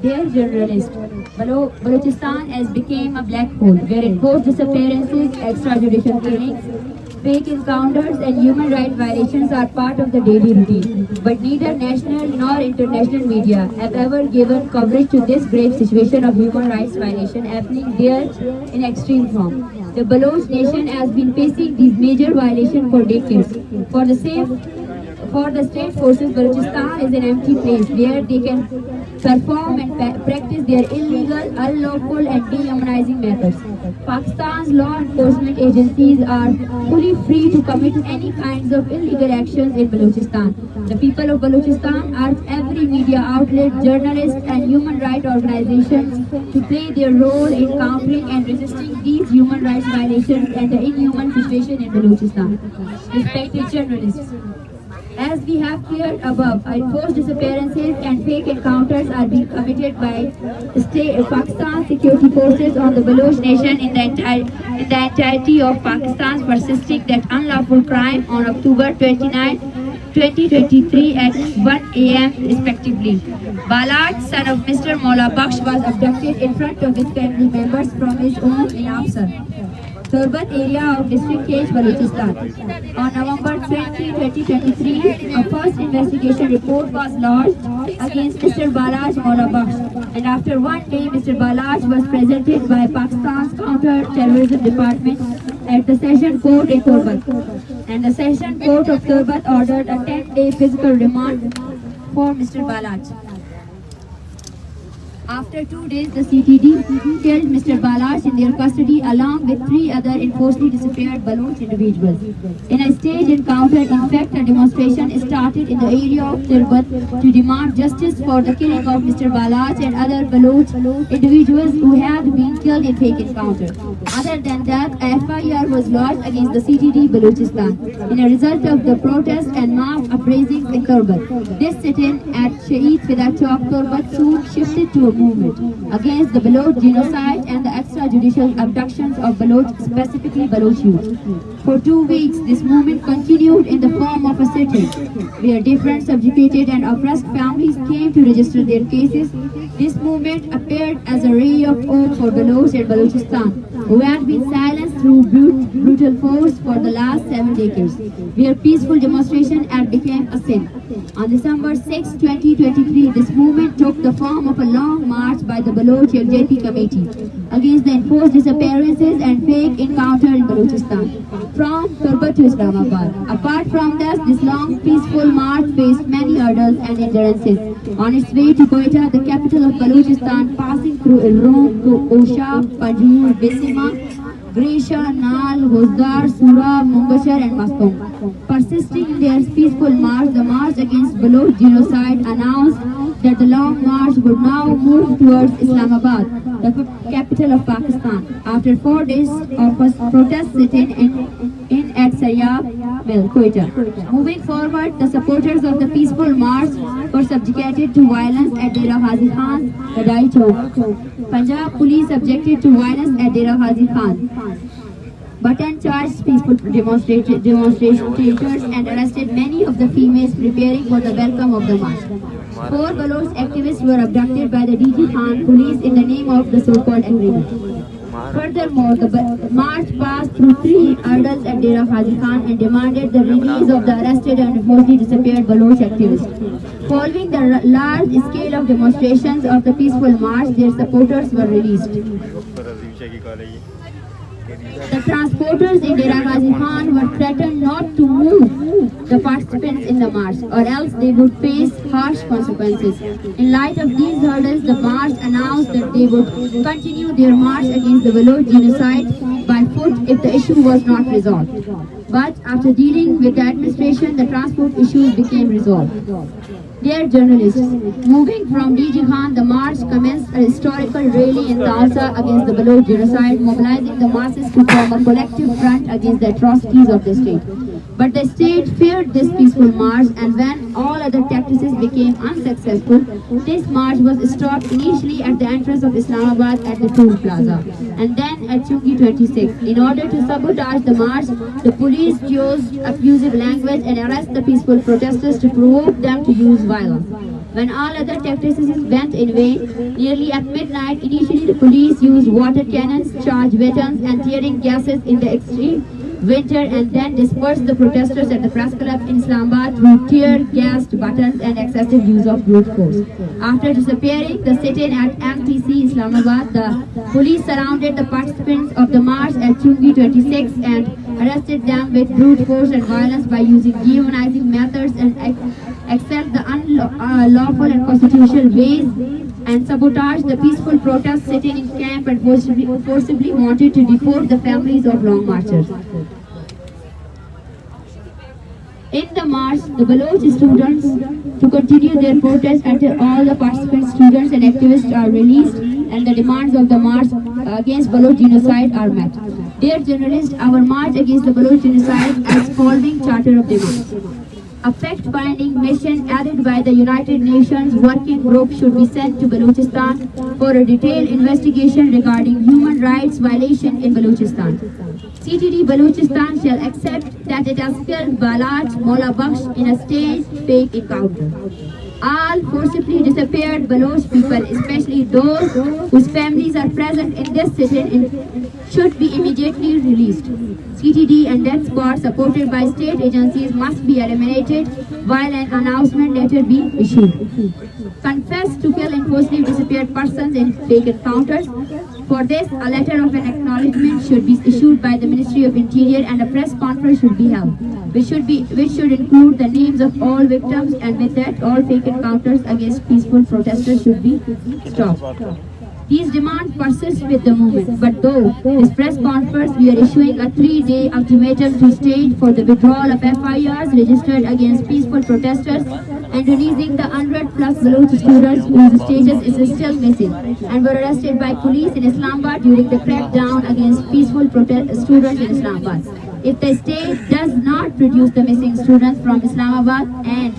Dear journalist, Balochistan has become a black hole where enforced disappearances, extrajudicial killings, fake encounters and human rights violations are part of the daily routine. But neither national nor international media have ever given coverage to this grave situation of human rights violation happening there in extreme form. The Baloch nation has been facing these major violations for decades. For the state forces, Balochistan is an empty place where they can perform and practice their illegal, unlawful and dehumanizing methods. Pakistan's law enforcement agencies are fully free to commit any kinds of illegal actions in Balochistan. The people of Balochistan urge every media outlet, journalists and human rights organizations to play their role in countering and resisting these human rights violations and the inhuman situation in Balochistan. Respected journalists, as we have cleared above, enforced disappearances and fake encounters are being committed by Pakistan security forces on the Baloch nation in the entirety of Pakistan's persisting that unlawful crime on October 29, 2023 at 1 a.m. respectively. Baloch, son of Mr. Mola Baksh, was abducted in front of his family members from his home in Afsar, Turbat area of District Cage, Balochistan. On November 20, 2023, a first investigation report was lodged against Mr. Baloch Mola Baksh, and after 1 day, Mr. Baloch was presented by Pakistan's Counter-Terrorism Department at the Session Court in Turbat, and the Session Court of Turbat ordered a 10-day physical remand for Mr. Baloch. After 2 days, the CTD held Mr. Baloch in their custody along with 3 other enforcedly disappeared Baloch individuals. In a staged encounter, in fact, a demonstration started in the area of Turbat to demand justice for the killing of Mr. Baloch and other Baloch individuals who had been killed in fake encounter. Other than that, a FIR was lodged against the CTD Balochistan in a result of the protest and mass uprisings in Turbat. This sit-in at Shaheed Fida Chowk, Turbat soon shifted to a movement against the Baloch genocide and the extrajudicial abductions of Baloch, specifically Baloch youth. For 2 weeks, this movement continued in the form of a sit-in, where different subjugated and oppressed families came to register their cases. This movement appeared as a ray of hope for Baloch and Balochistan, who had been silenced through brutal force for the last 7 decades, where peaceful demonstration had become a sin. On December 6, 2023, this movement took the form of a long march by the Baloch LJP committee against the enforced disappearances and fake encounter in Balochistan, from Turbat to Islamabad. Apart from this long peaceful march faced many hurdles and endurances. On its way to Quetta, the capital of Balochistan, passing through Ilrom to Osha, Panjur, Besima, Grisha, Nal, Hozdar, Sura, Mungashar and Mastong. Persisting in their peaceful march, the March Against Baloch Genocide announced that the long march would now move towards Islamabad, the capital of Pakistan, after 4 days of a protest sitting in at Saryab Mill, Quetta. Moving forward, the supporters of the peaceful march were subjugated to violence at Dera Ghazi Khan, Kadai Chowk. Punjab police objected to violence at Dera Ghazi Khan, but charged peaceful demonstrators and arrested many of the females preparing for the welcome of the march. 4 Baloch activists were abducted by the DG Khan police in the name of the so-called agreement. Furthermore, the march passed through 3 hurdles at Dera Ghazi Khan and demanded the release of the arrested and mostly disappeared Baloch activists. Following the large scale of demonstrations of the peaceful march, their supporters were released. The transporters in Dera Ghazi Khan were threatened not to move the participants in the march, or else they would face harsh consequences. In light of these hurdles, the march announced that they would continue their march against the Baloch genocide by foot if the issue was not resolved. But after dealing with the administration, the transport issues became resolved. Dear journalists, moving from DG Khan, the march commenced a historical rally in Taunsa against the Baloch genocide, mobilizing the masses to form a collective front against the atrocities of the state. But the state feared this peaceful march, and when all other tactics became unsuccessful, this march was stopped initially at the entrance of Islamabad at the Tool Plaza, and then at Chungi 26. In order to sabotage the march, the police used abusive language and arrested the peaceful protesters to provoke them to use violence. When all other tactics went in vain, nearly at midnight, initially the police used water cannons, charged weapons, and tearing gases in the extreme winter, and then dispersed the protesters at the press club in Islamabad through tear-gassed buttons and excessive use of brute force. After disappearing the sit-in at MTC Islamabad, the police surrounded the participants of the march at Chungi 26 and arrested them with brute force and violence by using dehumanizing methods and accept the unlawful and constitutional ways, and sabotage the peaceful protest sitting in camp, and forcibly wanted to deport the families of long marchers. In the march, the Baloch students to continue their protest until all the participant students and activists are released and the demands of the march against Baloch genocide are met. Dear journalists, our march against the Baloch genocide as following charter of demands. A fact-finding mission added by the United Nations working group should be sent to Balochistan for a detailed investigation regarding human rights violation in Balochistan. CTD Balochistan shall accept that it has killed Baloch Mola Bakhsh in a staged fake encounter. All forcibly disappeared Baloch people, especially those whose families are present in this sit-in, should be immediately released. CTD and death squad supported by state agencies must be eliminated while an announcement later be issued. Confess to kill and forcibly disappeared persons in fake encounters. For this, a letter of an acknowledgement should be issued by the Ministry of Interior and a press conference should be held, which should include the names of all victims, and with that, all fake encounters against peaceful protesters should be stopped. These demands persist with the movement, but though this press conference, we are issuing a 3-day ultimatum to state for the withdrawal of FIRs registered against peaceful protesters and releasing the 100+ Baloch students whose status is still missing and were arrested by police in Islamabad during the crackdown against peaceful students in Islamabad. If the state does not produce the missing students from Islamabad and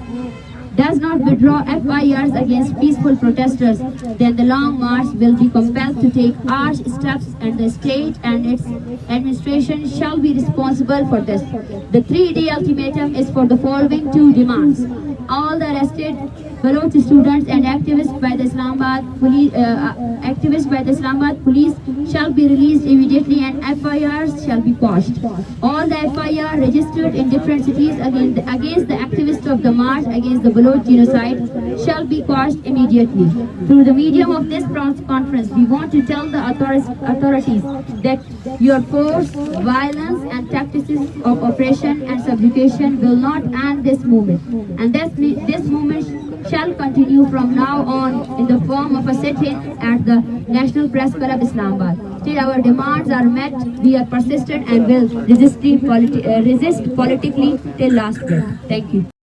does not withdraw FIRs against peaceful protesters, then the long march will be compelled to take harsh steps, and the state and its administration shall be responsible for this. The 3-day ultimatum is for the following 2 demands. All the arrested Baloch students and activists by the Islamabad police shall be released immediately and FIRs shall be quashed. All the FIR registered in different cities against the activists of the march against the Baloch genocide shall be quashed immediately. Through the medium of this conference, we want to tell the authorities that your force, violence and tactics of oppression and subjugation will not end this movement, and this movement shall continue from now on in the form of a sit-in at the National Press Club Islamabad. Till our demands are met, we are persistent and will resist politically till last breath. Thank you.